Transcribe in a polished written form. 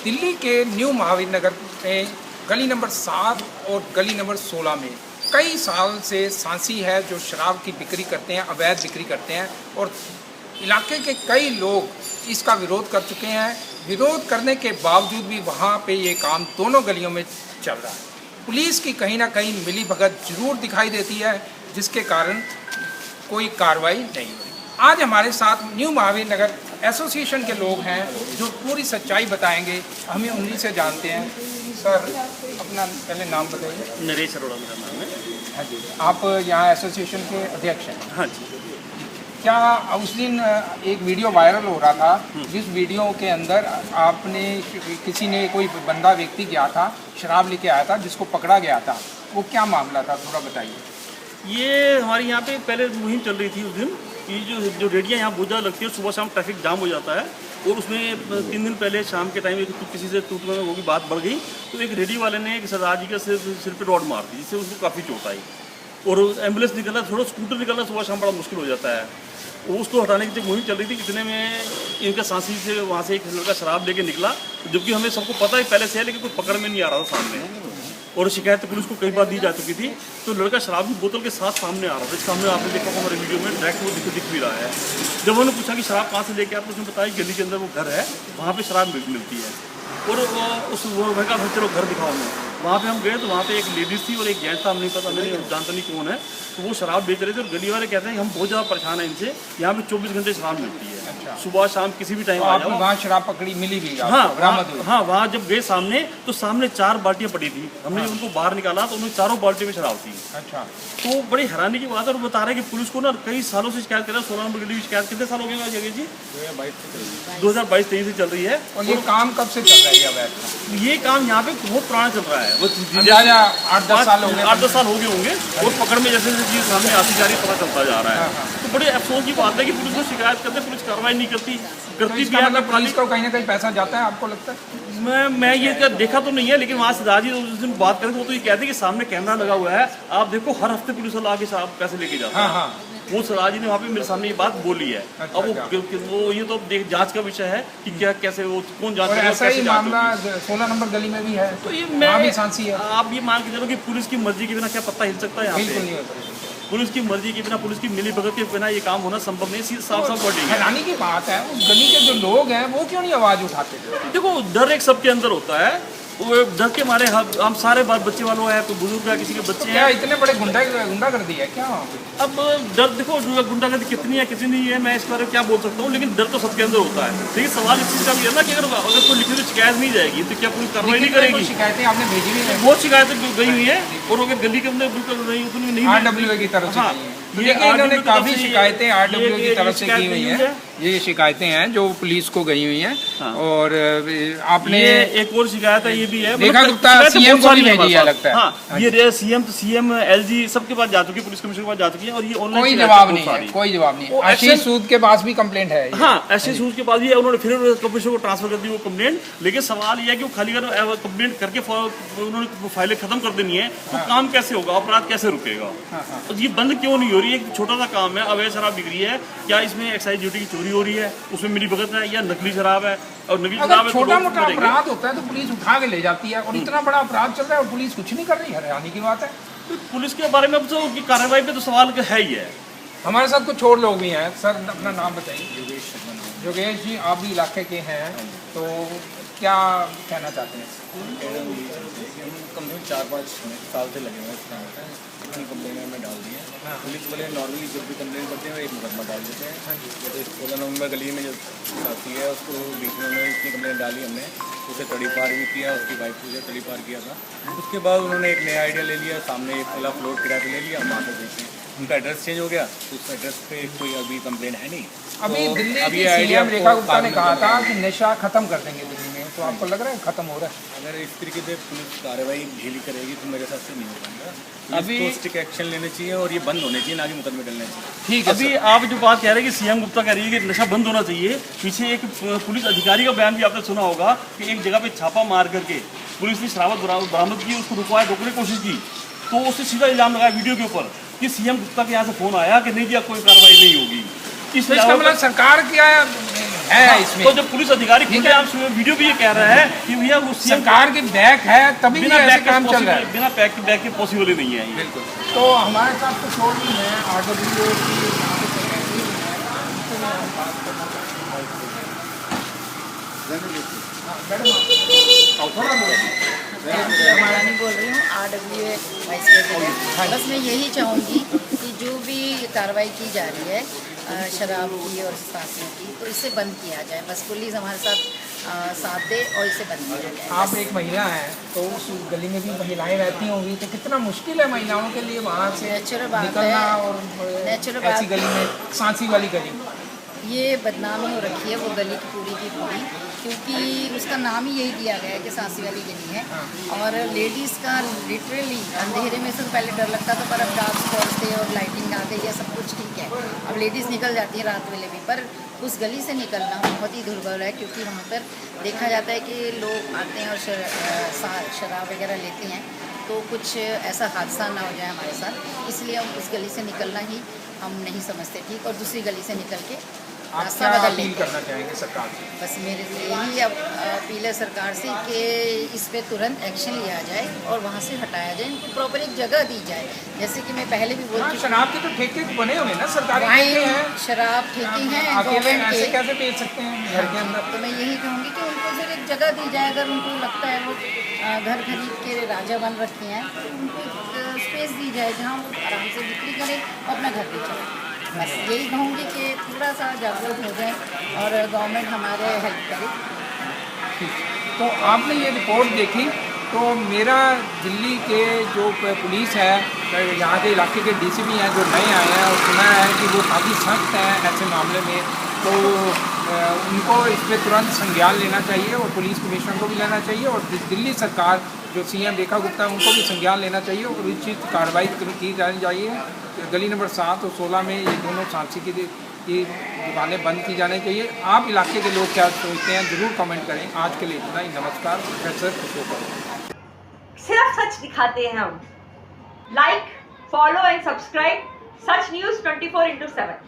दिल्ली के न्यू महावीर नगर में गली नंबर 7 और गली नंबर 16 में कई साल से सांसी है जो शराब की बिक्री करते हैं, अवैध बिक्री करते हैं और इलाके के कई लोग इसका विरोध कर चुके हैं। विरोध करने के बावजूद भी वहाँ पे ये काम दोनों गलियों में चल रहा है। पुलिस की कहीं ना कहीं मिलीभगत जरूर दिखाई देती है, जिसके कारण कोई कार्रवाई नहीं हुई। आज हमारे साथ न्यू महावीर नगर एसोसिएशन के लोग हैं जो पूरी सच्चाई बताएंगे। हमें उन्हीं से जानते हैं। सर, अपना पहले नाम बताइए। नरेश अरोड़ा मेरा नाम है। हाँ जी, आप यहाँ एसोसिएशन के अध्यक्ष हैं। हाँ जी। क्या उस दिन एक वीडियो वायरल हो रहा था, जिस वीडियो के अंदर आपने किसी ने कोई बंदा व्यक्ति गया था, शराब लेके आया था, जिसको पकड़ा गया था, वो क्या मामला था, थोड़ा बताइए। ये हमारे यहाँ पे पहले मुहिम चल रही थी उस दिन कि जो रेडियाँ यहाँ बहुत ज़्यादा लगती है, सुबह शाम ट्रैफिक जाम हो जाता है। और उसमें 3 दिन पहले शाम के टाइम किसी से टूटने में वो की बात बढ़ गई, तो एक रेडी वाले ने एक सरदार जी के सिर पे रॉड मार दी, जिससे उसको काफ़ी चोट आई। और एम्बुलेंस निकलना, थोड़ा स्कूटर निकलना सुबह शाम बड़ा मुश्किल हो जाता है। वो उसको हटाने की मुहिम चल रही थी। इतने में इनका सांसी से वहाँ से एक लड़का शराब लेके निकला, जबकि हमें सबको पता है पहले से है, लेकिन कुछ पकड़ में नहीं आ रहा था सामने। और शिकायत तो पुलिस को कई बार दी जा चुकी थी। तो लड़का शराब की बोतल के साथ सामने आ रहा था। इसका हमने आपने देखा हमारे वीडियो में डायरेक्ट वो दिख भी रहा है। जब उन्होंने पूछा कि शराब कहाँ से लेके आते, उसने बताया गली के अंदर वो घर है, वहाँ पे शराब मिलती है। और वो कहा चलो घर दिखाओ हमें। वहाँ पे हम गए तो वहाँ पे एक लेडीज थी और एक जेंट्स था, हमें नहीं पता, मैंने जानता नहीं कौन है। तो वो शराब बेच रहे थे और गली वाले कहते हैं कि हम बहुत ज़्यादा परेशान हैं इनसे, यहाँ पे 24 घंटे शराब मिलती है। अच्छा। सुबह शाम किसी भी टाइम आ जाओ। वहाँ शराब पकड़ी मिली भी? हाँ, वहाँ जब गए सामने तो सामने 4 बाल्टियाँ पड़ी थी। हमने उनको बाहर निकाला तो उनमें चारों बाल्टी में शराब थी। अच्छा। तो बड़ी हैरानी की बात है। और बता रहे हैं कि पुलिस को ना कई सालों से शिकायत कर रहा है। 16 नंबर गली की शिकायत कितने साल हो गए जगह जी? 2022-23 से चल रही है। और ये काम कब से चल रहा है? ये काम यहाँ पे बहुत पुराना चल रहा है। वो 8-10 साल हो गए। 8-10 साल हो गए होंगे। और पकड़ में जैसे चीज़ सामने आती जा रही है, पता चलता जा रहा है। तो बड़े अफसोस की बात है कि पुलिस को शिकायत करते, पुलिस कार्रवाई नहीं करती भी है। मतलब पुलिस को कहीं ना कहीं पैसा जाता है, आपको लगता है? मैं ये देखा तो नहीं है, लेकिन वहाँ से राजी उस दिन बात करें वो तो ये कहते हैं कि सामने कैमरा लगा हुआ है, आप देखो हर हफ्ते पुलिस वाला आके पैसे लेके जाता है। हाँ। वो सराजी ने वहाँ पे मेरे सामने ये बात बोली है। अच्छा, अब वो ये तो जांच का विषय है कि क्या कैसे वो कौन जांच करेगा। ऐसा ही मामला 16 नंबर गली में भी है। तो ये भी सांसी है। आप ये मान के चलो कि पुलिस की मर्जी के बिना क्या पत्ता हिल सकता है यहाँ पे? पुलिस की मर्जी के बिना, पुलिस की मिलीभगत के बिना ये काम होना संभव नहीं। साफ वर्डिंग है। हैरानी की बात है, उस गली के जो लोग हैं वो क्यों नहीं आवाज उठाते? देखो, डर एक सबके अंदर होता है। वो डर के मारे हम सारे बाल बच्चे वालों है, कोई बुजुर्ग है, किसी के बच्चे हैं। इतने बड़े गुंडागर्दी है क्या? अब डर देखो, गुंडागर्दी कितनी है कितनी नहीं है, मैं इस बारे में क्या बोल सकता हूँ, लेकिन डर तो सबके अंदर होता है। लेकिन सवाल इस चीज़ का भी है ना कि अगर कोई लिखित में शिकायत नहीं जाएगी तो क्या पुलिस कार्रवाई नहीं करेगी? शिकायतें आपने भेजी हुई है? बहुत शिकायतें गई हुई है। और अगर गली के अंदर बिल्कुल नहीं RWA की तरफ से ये इन्होंने काफी शिकायतें RWA की तरफ से की हुई हैं। ये शिकायतें हैं जो पुलिस को गई हुई हैं। और आपने एक और शिकायत है, ये भी है, देखा गुप्ता CM को भी भेजी है लगता है। हाँ, ये CM LG सबके पास जा चुकी है, पुलिस कमिश्नर के पास जा चुकी है। और ये ऑनलाइन कोई जवाब नहीं है, कोई जवाब नहीं। आशीष सूद के पास भी कंप्लेंट है। हाँ, आशीष सूद के पास भी उन्होंने फिर कमिश्नर को ट्रांसफर कर दी वो कंप्लेंट। लेकिन सवाल ये है कि वो खाली अगर कंप्लेंट करके उन्होंने फाइलें खत्म कर देनी है तो काम कैसे होगा, अपराध कैसे रुकेगा? तो ये बंद क्यों नहीं हो रही है? एक छोटा सा काम है, अवैध शराब बिक रही है, क्या इसमें एक्साइज ड्यूटी की चोरी हो रही है, उसमें मिलीभगत है, या नकली शराब है? और नकली शराब है, छोटा मोटा अपराध होता है तो पुलिस उठा के ले जाती है, और इतना बड़ा अपराध चल रहा है और पुलिस कुछ नहीं कर रही है। हैरानी की बात है। तो पुलिस के बारे में अब तो कार्रवाई पे तो सवाल है ही है। हमारे साथ कुछ और लोग भी हैं। सर, अपना नाम बताइए। योगेश जी, आप भी इलाके के हैं, तो क्या कहना चाहते हैं? कम से कम 4-5 साल से लगे हुए हैं। इतनी कंप्लेन में डाल दी है। पुलिस वाले नॉर्मली जब भी कंप्लेन करते हैं एक मुकदमा डाल देते हैं। जैसे 16 नवंबर गली में जो साथी है उसको बीच में उन्होंने इतनी कंप्लेन डाली, हमने उसे तड़ी पार भी किया, उसकी वाइफ को तड़ी पार किया था। उसके बाद उन्होंने एक नया आइडिया ले लिया, सामने एक पहला फ्लोर किराए पे ले लिया, वहाँ पर देखते उनका एड्रेस चेंज हो गया, तो उस एड्रेस पे कोई अभी कंप्लेन है नहीं। अभी दिल्ली की CM रेखा गुप्ता ने कहा था कि नशा खत्म कर देंगे दिल्ली में, तो आपको लग रहा है खत्म हो रहा है? अगर इस तरीके से पुलिस कार्रवाई ढीली करेगी तो मेरे हिसाब से नहीं हो पाएगा। अभी तो स्ट्रिक्ट एक्शन लेने चाहिए और ये बंद होने चाहिए, ना कि मुकदमे डलने चाहिए। ठीक है। अभी आप जो बात कह रहे हैं कि CM गुप्ता कह रही है कि नशा बंद होना चाहिए, पीछे एक पुलिस अधिकारी का बयान भी आपने सुना होगा कि एक जगह पे छापा मार करके पुलिस ने शराब बरामद की, उसको रोकने की कोशिश की, तो उससे सीधा इल्जाम लगाया वीडियो के ऊपर कि CM गुप्ता के यहाँ से फोन आया कि नहीं दिया, कोई कार्रवाई नहीं होगी। इसका मतलब सरकार क्या है इसमें। तो जो पुलिस अधिकारी खुद आप वीडियो भी ये कह रहा है कि भैया वो सरकार की बैक है तभी बिना ऐसे बैक काम चल रहा है। बिना बैक के पॉसिबल ही नहीं है ये। बिल्कुल। तो हमारे साथ कुछ और भी है RWA नहीं बोल रही हूँ, RWA वाइस प्रेसिडेंट। बस मैं यही चाहूँगी कि जो भी कार्रवाई की जा रही है शराब की और सांसियों की, तो इसे बंद किया जाए। बस पुलिस हमारे साथ दे और इसे बंद किया जाए। आप एक महिला हैं तो उस गली में भी महिलाएं रहती होंगी, तो कितना मुश्किल है महिलाओं के लिए वहाँ से नेचुरल बात निकलना है, और नेचुरल ऐसी बात। गली में सांसी वाली गली। ये बदनामी हो रखी है वो गली की पूरी, क्योंकि उसका नाम ही यही दिया गया है कि सांसी वाली गली है। और लेडीज़ का लिटरली अंधेरे में से तो पहले डर लगता था, पर अब डार्क स्पॉट से और लाइटिंग आ गई है, सब कुछ ठीक है। अब लेडीज़ निकल जाती है रात वेले भी, पर उस गली से निकलना बहुत ही दुर्बल है, क्योंकि वहाँ पर देखा जाता है कि लोग आते हैं और शराब वगैरह लेते हैं, तो कुछ ऐसा हादसा ना हो जाए हमारे साथ। इसलिए हम उस गली से निकलना ही हम नहीं समझते ठीक, और दूसरी गली से निकल के आप रास्ता क्या बदल अपील लेते करना चाहेंगे सरकार से? बस मेरे से यही अब अपील है सरकार से कि इस पे तुरंत एक्शन लिया जाए और वहाँ से हटाया जाए, इनको प्रॉपर एक जगह दी जाए। जैसे कि मैं पहले भी बोल हाँ, चुकी शराब के तो ठेके बने हुए ना, सरकारी वहीं ठेके हैं। शराब ठेके हैं अकेले गवर्नमेंट ऐसे के। कैसे बेच सकते हैं घर के अंदर? तो मैं यही कहूँगी कि उनको फिर एक जगह दी जाए। अगर उनको लगता है वो घर खरीद के राजा बन रखे हैं, तो उनको स्पेस दी जाए जहाँ वो आराम से बिक्री करें और अपना घर पे चले। बस यही कहूँगी कि थोड़ा सा जागरूक हो जाए और गवर्नमेंट हमारे हेल्प करे। तो आपने ये रिपोर्ट देखी, तो मेरा दिल्ली के जो पुलिस है, यहाँ के इलाके के DCP हैं जो नए आए हैं, और सुना है कि वो काफ़ी सख्त हैं ऐसे मामले में, तो उनको इस पर तुरंत संज्ञान लेना चाहिए और पुलिस कमिश्नर को भी लेना चाहिए, और दिल्ली सरकार जो CM रेखा गुप्ता है उनको भी संज्ञान लेना चाहिए और उचित कार्रवाई की जानी चाहिए। गली नंबर 7 और 16 में ये दोनों सांसी की दुकानें बंद की जानी चाहिए। आप इलाके के लोग क्या सोचते हैं ज़रूर कमेंट करें। आज के लिए इतना ही। नमस्कार, प्रोफेसर खुशबू। सिर्फ सच दिखाते हैं हम। Like, follow and subscribe such news 24/7।